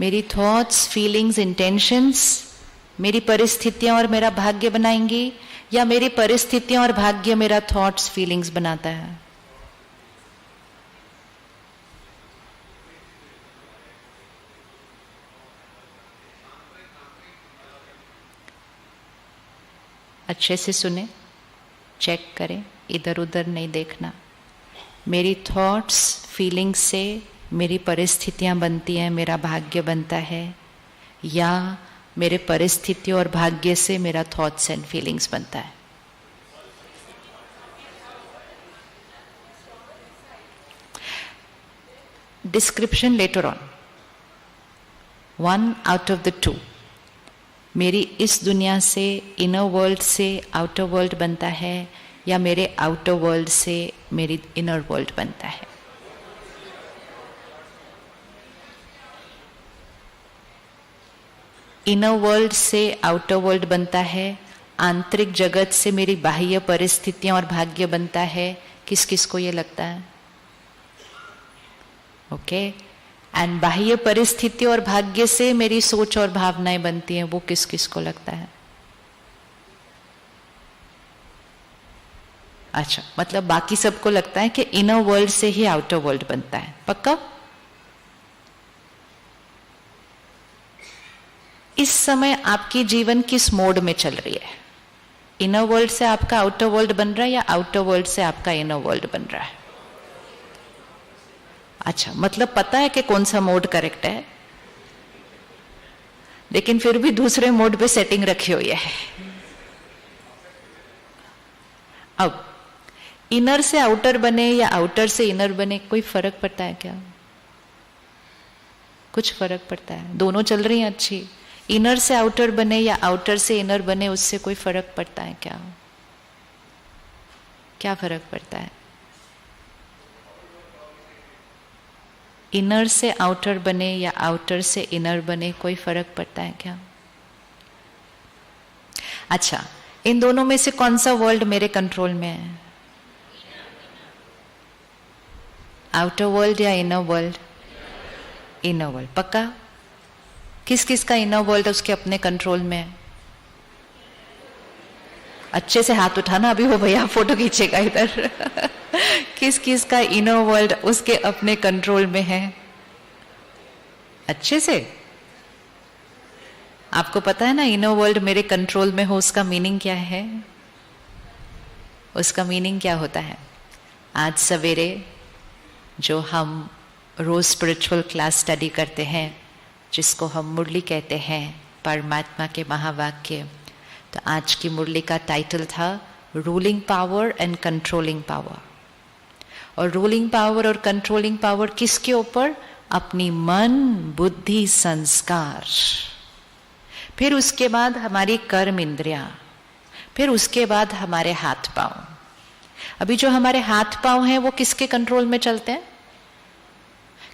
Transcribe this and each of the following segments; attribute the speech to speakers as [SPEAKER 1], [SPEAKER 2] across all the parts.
[SPEAKER 1] मेरी thoughts, feelings, intentions मेरी परिस्थितियां और मेरा भाग्य बनाएंगी, या मेरी परिस्थितियां और भाग्य मेरा थॉट्स, फीलिंग्स बनाता है? अच्छे से सुने, चेक करें, इधर उधर नहीं देखना। मेरी थॉट्स, फीलिंग्स से मेरी परिस्थितियां बनती हैं, मेरा भाग्य बनता है, या मेरे परिस्थितियों और भाग्य से मेरा थॉट्स एंड फीलिंग्स बनता है? Description later on, one out of the two. मेरी इस दुनिया से, इनर वर्ल्ड से आउटर वर्ल्ड बनता है, या मेरे आउटर वर्ल्ड से मेरी इनर वर्ल्ड बनता है? इनर वर्ल्ड से आउटर वर्ल्ड बनता है, आंतरिक जगत से मेरी बाह्य परिस्थितियां और भाग्य बनता है। किस किस को ये लगता है? ओके। एंड बाह्य परिस्थिति और भाग्य से मेरी सोच और भावनाएं बनती हैं, वो किस किस को लगता है? अच्छा, मतलब बाकी सबको लगता है कि इनर वर्ल्ड से ही आउटर वर्ल्ड बनता है। पक्का? इस समय आपकी जीवन किस मोड में चल रही है? इनर वर्ल्ड से आपका आउटर वर्ल्ड बन रहा है, या आउटर वर्ल्ड से आपका इनर वर्ल्ड बन रहा है? अच्छा, मतलब पता है कि कौन सा मोड करेक्ट है, लेकिन फिर भी दूसरे मोड पे सेटिंग रखी हुई है। अब इनर से आउटर बने या आउटर से इनर बने, कोई फर्क पड़ता है क्या? कुछ फर्क पड़ता है? दोनों चल रही हैं अच्छी। इनर से आउटर बने या आउटर से इनर बने, उससे कोई फर्क पड़ता है क्या? क्या फर्क पड़ता है? इनर से आउटर बने या आउटर से इनर बने, कोई फर्क पड़ता है क्या? अच्छा, इन दोनों में से कौन सा वर्ल्ड मेरे कंट्रोल में है? आउटर वर्ल्ड या इनर वर्ल्ड? Inner world. पक्का? किस किस का इनर वर्ल्ड उसके अपने कंट्रोल में है? अच्छे से हाथ उठाना, अभी वो भैया फोटो खींचेगा इधर। किस किस का इनर वर्ल्ड उसके अपने कंट्रोल में है? अच्छे से आपको पता है ना, इनर वर्ल्ड मेरे कंट्रोल में हो, उसका मीनिंग क्या है? उसका मीनिंग क्या होता है? आज सवेरे जो हम रोज स्पिरिचुअल क्लास स्टडी करते हैं, जिसको हम मुरली कहते हैं, परमात्मा के महावाक्य, तो आज की मुरली का टाइटल था ruling power and controlling power. और रूलिंग पावर और कंट्रोलिंग पावर किसके ऊपर? अपनी मन, बुद्धि, संस्कार, फिर उसके बाद हमारी कर्म इंद्रियां, फिर उसके बाद हमारे हाथ पांव। अभी जो हमारे हाथ पांव हैं वो किसके कंट्रोल में चलते हैं?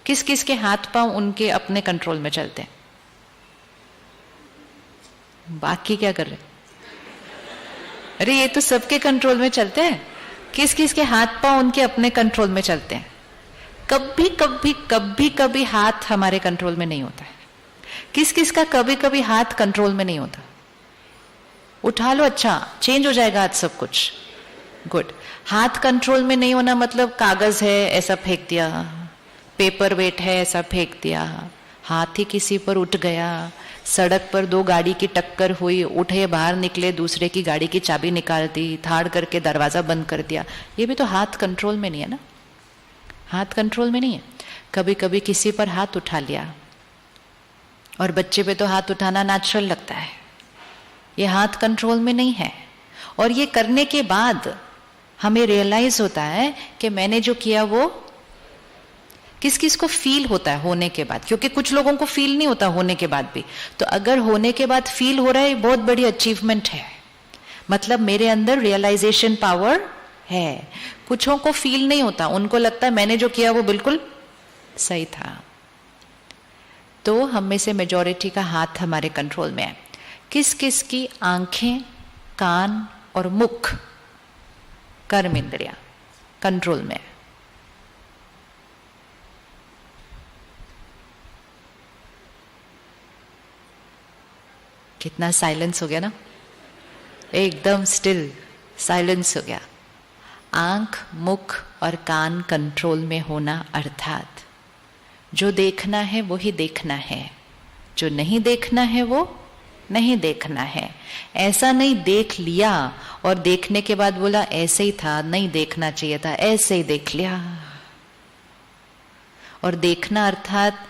[SPEAKER 1] किस किस के हाथ पांव उनके अपने कंट्रोल में चलते हैं? बाकी क्या कर रहे? अरे ये तो सबके कंट्रोल में चलते हैं। किस किस के हाथ पांव उनके अपने कंट्रोल में चलते हैं। कभी कभी कभी कभी हाथ हमारे कंट्रोल में नहीं होता है। किस किस का कभी कभी हाथ कंट्रोल में नहीं होता? उठा लो, अच्छा चेंज हो जाएगा आज सब कुछ। गुड। हाथ कंट्रोल में नहीं होना मतलब कागज है ऐसा फेंक दिया, पेपर वेट है ऐसा फेंक दिया, हाथ ही किसी पर उठ गया, सड़क पर दो गाड़ी की टक्कर हुई, उठे बाहर निकले, दूसरे की गाड़ी की चाबी निकाल दी, थाड़ करके दरवाजा बंद कर दिया, ये भी तो हाथ कंट्रोल में नहीं है ना। हाथ कंट्रोल में नहीं है। कभी कभी किसी पर हाथ उठा लिया, और बच्चे पे तो हाथ उठाना नेचुरल लगता है, ये हाथ कंट्रोल में नहीं है। और ये करने के बाद हमें रियलाइज होता है कि मैंने जो किया वो किस किस को फील होता है होने के बाद, क्योंकि कुछ लोगों को फील नहीं होता होने के बाद भी। तो अगर होने के बाद फील हो रहा है, बहुत बड़ी अचीवमेंट है, मतलब मेरे अंदर रियलाइजेशन पावर है। कुछों को फील नहीं होता, उनको लगता है मैंने जो किया वो बिल्कुल सही था। तो हम में से मेजॉरिटी का हाथ हमारे कंट्रोल में है। किस किस की आंखें, कान और मुख, कर्म इंद्रियां कंट्रोल में है? कितना साइलेंस हो गया ना, एकदम स्टिल साइलेंस हो गया। आंख, मुख और कान कंट्रोल में होना, अर्थात जो देखना है वो ही देखना है, जो नहीं देखना है वो नहीं देखना है। ऐसा नहीं देख लिया और देखने के बाद बोला ऐसे ही था, नहीं देखना चाहिए था, ऐसे ही देख लिया। और देखना अर्थात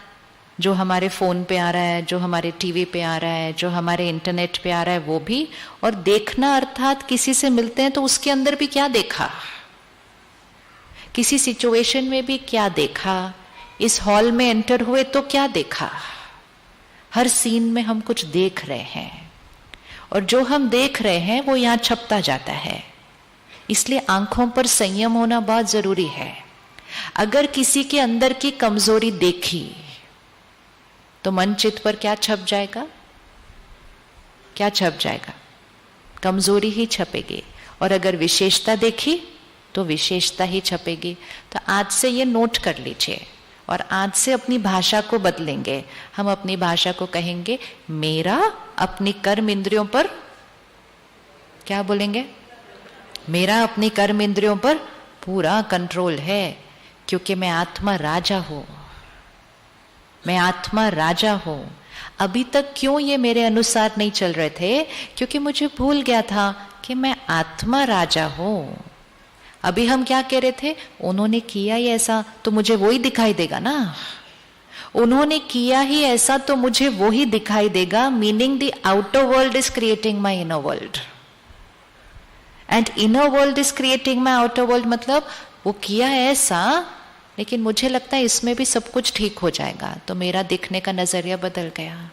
[SPEAKER 1] जो हमारे फोन पे आ रहा है, जो हमारे टीवी पे आ रहा है, जो हमारे इंटरनेट पे आ रहा है वो भी। और देखना अर्थात किसी से मिलते हैं तो उसके अंदर भी क्या देखा, किसी सिचुएशन में भी क्या देखा, इस हॉल में एंटर हुए तो क्या देखा। हर सीन में हम कुछ देख रहे हैं और जो हम देख रहे हैं वो यहां छपता जाता है। इसलिए आंखों पर संयम होना बहुत जरूरी है। अगर किसी के अंदर की कमजोरी देखी तो मन चित्त पर क्या छप जाएगा, क्या छप जाएगा, कमजोरी ही छपेगी। और अगर विशेषता देखी तो विशेषता ही छपेगी। तो आज से ये नोट कर लीजिए और आज से अपनी भाषा को बदलेंगे। हम अपनी भाषा को कहेंगे, मेरा अपनी कर्म इंद्रियों पर, क्या बोलेंगे, मेरा अपनी कर्म इंद्रियों पर पूरा कंट्रोल है, क्योंकि मैं आत्मा राजा हूं, मैं आत्मा राजा हूं। अभी तक क्यों ये मेरे अनुसार नहीं चल रहे थे, क्योंकि मुझे भूल गया था कि मैं आत्मा राजा हूं। अभी हम क्या कह रहे थे, उन्होंने किया ही ऐसा तो मुझे वो ही दिखाई देगा ना, उन्होंने किया ही ऐसा तो मुझे वो ही दिखाई देगा। Meaning the outer world is creating my inner world and inner world is creating my outer world. मतलब वो किया ऐसा, लेकिन मुझे लगता है इसमें भी सब कुछ ठीक हो जाएगा, तो मेरा देखने का नजरिया बदल गया।